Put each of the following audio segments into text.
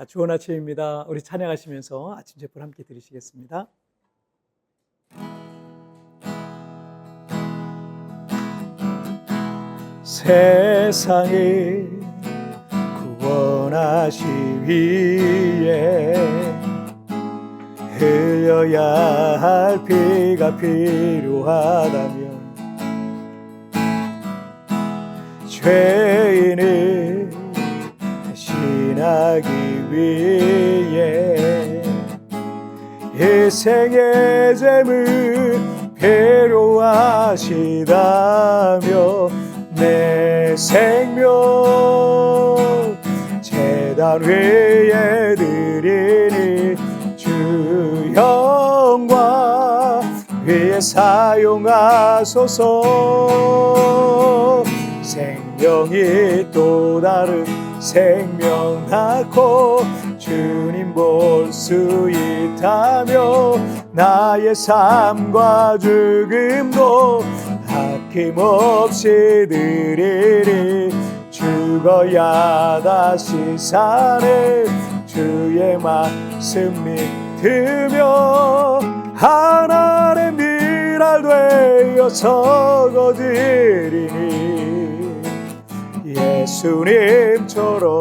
좋은 아침입니다. 우리 찬양하시면서 아침 제풀 함께 들으시겠습니다. 세상을 구원하시 위해 흘려야 할 피가 필요하다면 죄인을 대신하기 위해 희생의 제물 필요하시다며 내 생명 제단 위에 드리니 주 영광 위에 사용하소서. 생명이 또 다른 생명 낳고 주님 볼 수 있다며 나의 삶과 죽음도 아낌없이 드리리. 죽어야 다시 사네 주의 말씀 믿으며 하나님의 미랄 되어서 거드리니 예수님처럼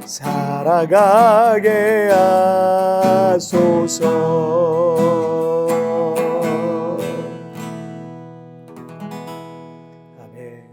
살아가게 하소서. 아멘.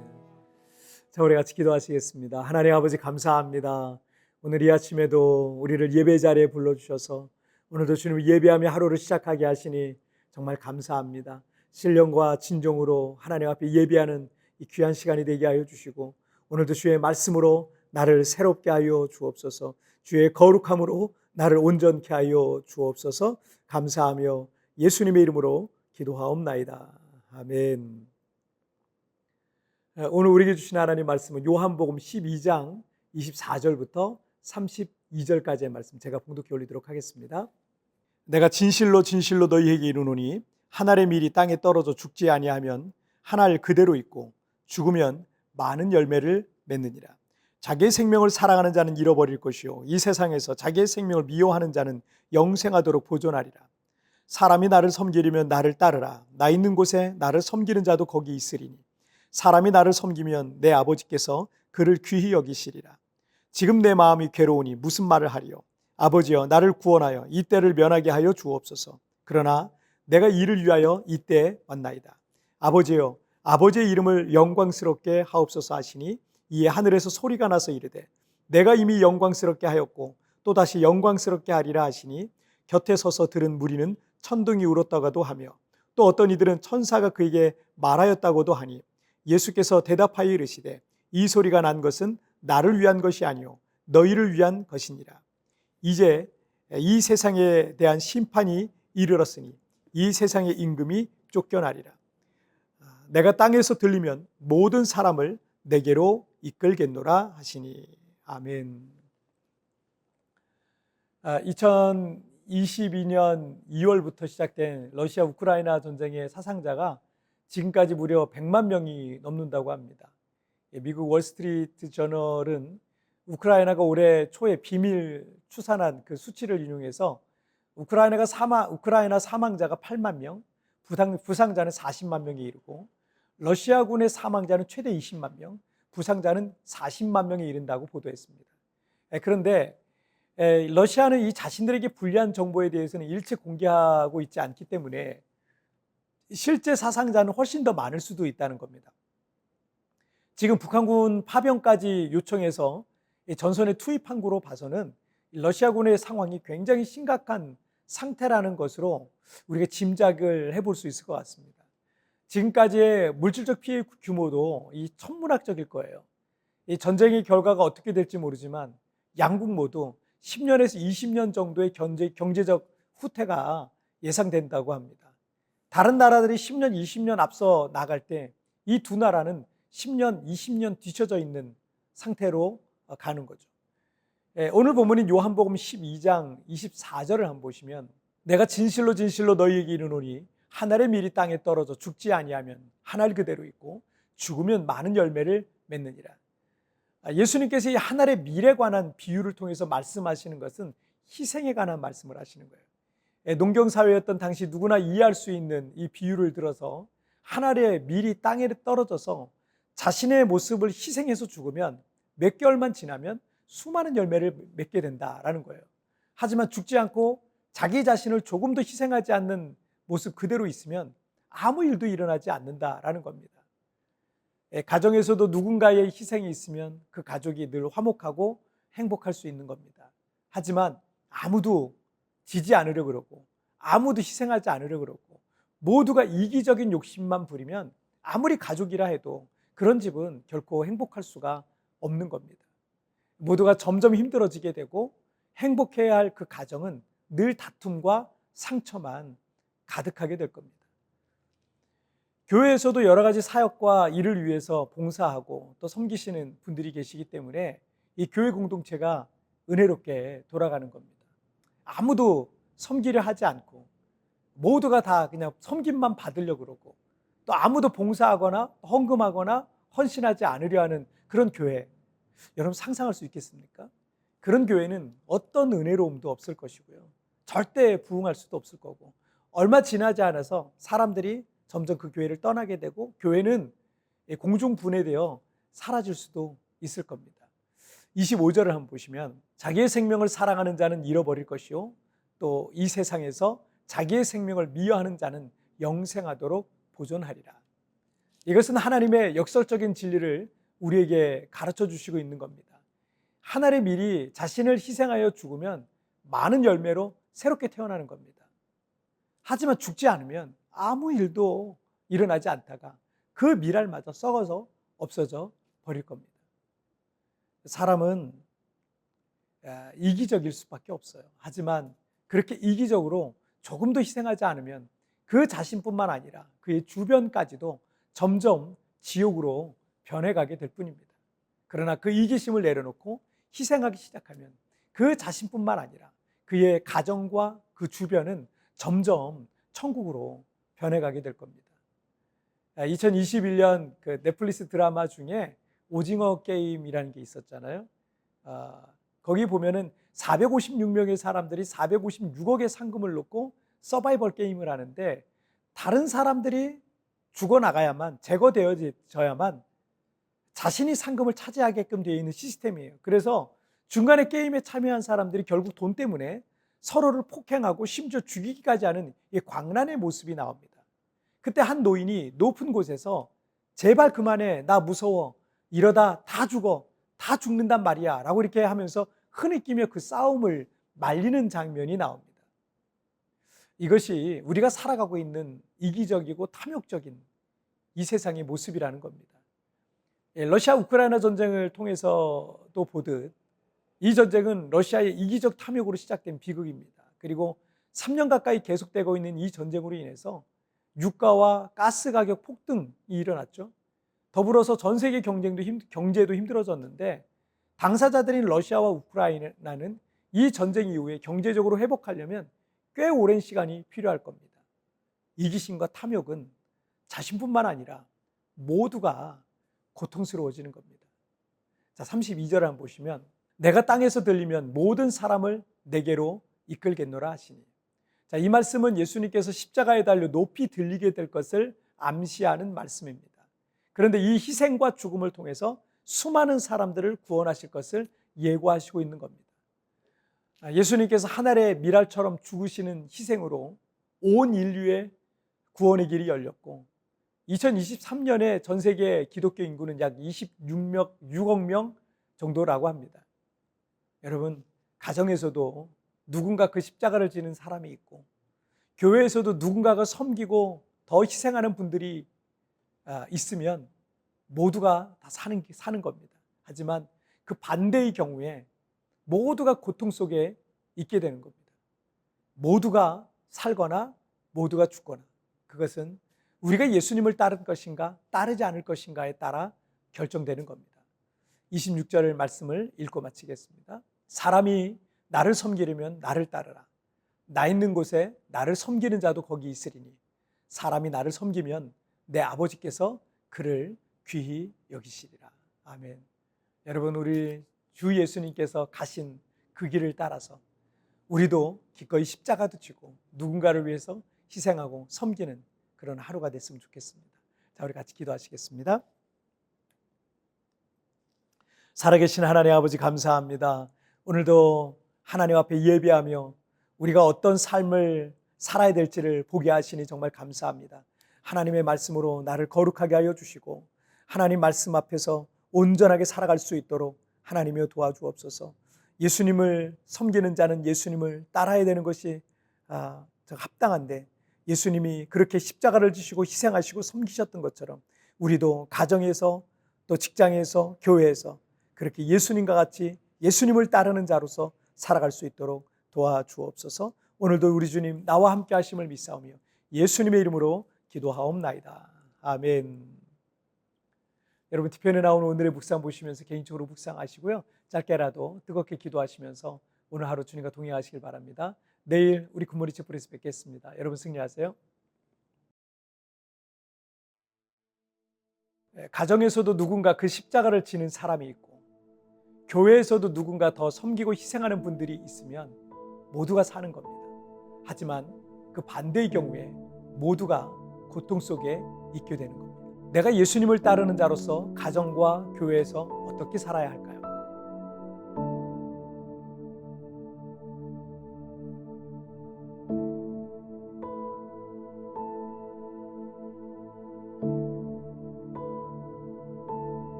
자, 우리 같이 기도하시겠습니다. 하나님 아버지 감사합니다. 오늘 이 아침에도 우리를 예배 자리에 불러주셔서 오늘도 주님 예배하며 하루를 시작하게 하시니 정말 감사합니다. 신령과 진정으로 하나님 앞에 예배하는 이 귀한 시간이 되게 하여 주시고 오늘도 주의 말씀으로 나를 새롭게 하여 주옵소서. 주의 거룩함으로 나를 온전케 하여 주옵소서. 감사하며 예수님의 이름으로 기도하옵나이다. 아멘. 오늘 우리에게 주신 하나님 말씀은 요한복음 12장 24절부터 32절까지의 말씀 제가 봉독해 올리도록 하겠습니다. 내가 진실로 진실로 너희에게 이르노니 한 알의 밀이 땅에 떨어져 죽지 아니하면 한 알 그대로 있고 죽으면 많은 열매를 맺느니라. 자기의 생명을 사랑하는 자는 잃어버릴 것이요 이 세상에서 자기의 생명을 미워하는 자는 영생하도록 보존하리라. 사람이 나를 섬기려면 나를 따르라. 나 있는 곳에 나를 섬기는 자도 거기 있으리니 사람이 나를 섬기면 내 아버지께서 그를 귀히 여기시리라. 지금 내 마음이 괴로우니 무슨 말을 하리요. 아버지여 나를 구원하여 이 때를 면하게 하여 주옵소서. 그러나 내가 이를 위하여 이때에 왔나이다. 아버지여 아버지의 이름을 영광스럽게 하옵소서 하시니 이에 하늘에서 소리가 나서 이르되 내가 이미 영광스럽게 하였고 또다시 영광스럽게 하리라 하시니 곁에 서서 들은 무리는 천둥이 울었다고도 하며 또 어떤 이들은 천사가 그에게 말하였다고도 하니 예수께서 대답하여 이르시되 이 소리가 난 것은 나를 위한 것이 아니요 너희를 위한 것이니라. 이제 이 세상에 대한 심판이 이르렀으니 이 세상의 임금이 쫓겨나리라. 내가 땅에서 들리면 모든 사람을 내게로 이끌겠노라 하시니. 아멘. 2022년 2월부터 시작된 러시아 우크라이나 전쟁의 사상자가 지금까지 무려 100만 명이 넘는다고 합니다. 미국 월스트리트 저널은 우크라이나가 올해 초에 비밀 추산한 그 수치를 인용해서 우크라이나 사망자가 8만 명, 부상자는 40만 명에 이르고 러시아군의 사망자는 최대 20만 명, 부상자는 40만 명에 이른다고 보도했습니다. 그런데 러시아는 이 자신들에게 불리한 정보에 대해서는 일체 공개하고 있지 않기 때문에 실제 사상자는 훨씬 더 많을 수도 있다는 겁니다. 지금 북한군 파병까지 요청해서 전선에 투입한 거로 봐서는 러시아군의 상황이 굉장히 심각한 상태라는 것으로 우리가 짐작을 해볼 수 있을 것 같습니다. 지금까지의 물질적 피해 규모도 천문학적일 거예요. 이 전쟁의 결과가 어떻게 될지 모르지만 양국 모두 10년에서 20년 정도의 경제적 후퇴가 예상된다고 합니다. 다른 나라들이 10년, 20년 앞서 나갈 때 이 두 나라는 10년, 20년 뒤쳐져 있는 상태로 가는 거죠. 오늘 본문인 요한복음 12장 24절을 한번 보시면 내가 진실로 진실로 너희에게 이르노니 한 알의 밀이 땅에 떨어져 죽지 아니하면 한 알 그대로 있고 죽으면 많은 열매를 맺느니라. 예수님께서 이 하늘의 미래에 관한 비유를 통해서 말씀하시는 것은 희생에 관한 말씀을 하시는 거예요. 농경사회였던 당시 누구나 이해할 수 있는 이 비유를 들어서 하늘의 밀이 땅에 떨어져서 자신의 모습을 희생해서 죽으면 몇 개월만 지나면 수많은 열매를 맺게 된다라는 거예요. 하지만 죽지 않고 자기 자신을 조금도 희생하지 않는 모습 그대로 있으면 아무 일도 일어나지 않는다라는 겁니다. 가정에서도 누군가의 희생이 있으면 그 가족이 늘 화목하고 행복할 수 있는 겁니다. 하지만 아무도 지지 않으려 그러고 아무도 희생하지 않으려 그러고 모두가 이기적인 욕심만 부리면 아무리 가족이라 해도 그런 집은 결코 행복할 수가 없는 겁니다. 모두가 점점 힘들어지게 되고 행복해야 할 그 가정은 늘 다툼과 상처만 가득하게 될 겁니다. 교회에서도 여러 가지 사역과 일을 위해서 봉사하고 또 섬기시는 분들이 계시기 때문에 이 교회 공동체가 은혜롭게 돌아가는 겁니다. 아무도 섬기려 하지 않고 모두가 다 그냥 섬김만 받으려고 그러고 또 아무도 봉사하거나 헌금하거나 헌신하지 않으려 하는 그런 교회, 여러분 상상할 수 있겠습니까? 그런 교회는 어떤 은혜로움도 없을 것이고요. 절대 부흥할 수도 없을 거고 얼마 지나지 않아서 사람들이 점점 그 교회를 떠나게 되고 교회는 공중분해되어 사라질 수도 있을 겁니다. 25절을 한번 보시면 자기의 생명을 사랑하는 자는 잃어버릴 것이요 또 이 세상에서 자기의 생명을 미워하는 자는 영생하도록 보존하리라. 이것은 하나님의 역설적인 진리를 우리에게 가르쳐 주시고 있는 겁니다. 하늘의 밀이 자신을 희생하여 죽으면 많은 열매로 새롭게 태어나는 겁니다. 하지만 죽지 않으면 아무 일도 일어나지 않다가 그 밀알마저 썩어서 없어져 버릴 겁니다. 사람은 이기적일 수밖에 없어요. 하지만 그렇게 이기적으로 조금도 희생하지 않으면 그 자신뿐만 아니라 그의 주변까지도 점점 지옥으로 변해가게 될 뿐입니다. 그러나 그 이기심을 내려놓고 희생하기 시작하면 그 자신뿐만 아니라 그의 가정과 그 주변은 점점 천국으로 변해가게 될 겁니다. 2021년 그 넷플릭스 드라마 중에 오징어 게임이라는 게 있었잖아요. 거기 보면은 456명의 사람들이 456억의 상금을 놓고 서바이벌 게임을 하는데 다른 사람들이 죽어나가야만 제거되어져야만 자신이 상금을 차지하게끔 되어 있는 시스템이에요. 그래서 중간에 게임에 참여한 사람들이 결국 돈 때문에 서로를 폭행하고 심지어 죽이기까지 하는 이 광란의 모습이 나옵니다. 그때 한 노인이 높은 곳에서 제발 그만해, 나 무서워, 이러다 다 죽어, 다 죽는단 말이야 라고 이렇게 하면서 흐느끼며 그 싸움을 말리는 장면이 나옵니다. 이것이 우리가 살아가고 있는 이기적이고 탐욕적인 이 세상의 모습이라는 겁니다. 러시아 우크라이나 전쟁을 통해서도 보듯 이 전쟁은 러시아의 이기적 탐욕으로 시작된 비극입니다. 그리고 3년 가까이 계속되고 있는 이 전쟁으로 인해서 유가와 가스 가격 폭등이 일어났죠. 더불어서 전 세계 경제도 힘들어졌는데 당사자들인 러시아와 우크라이나는 이 전쟁 이후에 경제적으로 회복하려면 꽤 오랜 시간이 필요할 겁니다. 이기심과 탐욕은 자신뿐만 아니라 모두가 고통스러워지는 겁니다. 자, 32절 한번 보시면 내가 땅에서 들리면 모든 사람을 내게로 이끌겠노라 하시니. 자, 이 말씀은 예수님께서 십자가에 달려 높이 들리게 될 것을 암시하는 말씀입니다. 그런데 이 희생과 죽음을 통해서 수많은 사람들을 구원하실 것을 예고하시고 있는 겁니다. 예수님께서 하늘의 밀알처럼 죽으시는 희생으로 온 인류의 구원의 길이 열렸고 2023년에 전 세계 기독교 인구는 약 26억 명 정도라고 합니다. 여러분, 가정에서도 누군가 그 십자가를 지는 사람이 있고 교회에서도 누군가가 섬기고 더 희생하는 분들이 있으면 모두가 다 사는 겁니다. 하지만 그 반대의 경우에 모두가 고통 속에 있게 되는 겁니다. 모두가 살거나 모두가 죽거나 그것은 우리가 예수님을 따를 것인가 따르지 않을 것인가에 따라 결정되는 겁니다. 26절 말씀을 읽고 마치겠습니다. 사람이 나를 섬기려면 나를 따르라. 나 있는 곳에 나를 섬기는 자도 거기 있으리니 사람이 나를 섬기면 내 아버지께서 그를 귀히 여기시리라. 아멘. 여러분, 우리 주 예수님께서 가신 그 길을 따라서 우리도 기꺼이 십자가도 지고 누군가를 위해서 희생하고 섬기는 그런 하루가 됐으면 좋겠습니다. 자, 우리 같이 기도하시겠습니다. 살아계신 하나님 아버지, 감사합니다. 오늘도 하나님 앞에 예배하며 우리가 어떤 삶을 살아야 될지를 보게 하시니 정말 감사합니다. 하나님의 말씀으로 나를 거룩하게 하여 주시고 하나님 말씀 앞에서 온전하게 살아갈 수 있도록 하나님이여 도와주옵소서. 예수님을 섬기는 자는 예수님을 따라야 되는 것이 합당한데, 예수님이 그렇게 십자가를 지시고 희생하시고 섬기셨던 것처럼 우리도 가정에서 또 직장에서 교회에서 그렇게 예수님과 같이 예수님을 따르는 자로서 살아갈 수 있도록 도와주옵소서. 오늘도 우리 주님 나와 함께 하심을 믿사오며 예수님의 이름으로 기도하옵나이다. 아멘. 여러분, 뒤편에 나오는 오늘의 묵상 보시면서 개인적으로 묵상하시고요, 짧게라도 뜨겁게 기도하시면서 오늘 하루 주님과 동행하시길 바랍니다. 내일 우리 굿모닝 촛불에서 뵙겠습니다. 여러분 승리하세요. 가정에서도 누군가 그 십자가를 지는 사람이 있고 교회에서도 누군가 더 섬기고 희생하는 분들이 있으면 모두가 사는 겁니다. 하지만 그 반대의 경우에 모두가 고통 속에 있게 되는 겁니다. 내가 예수님을 따르는 자로서 가정과 교회에서 어떻게 살아야 할까요?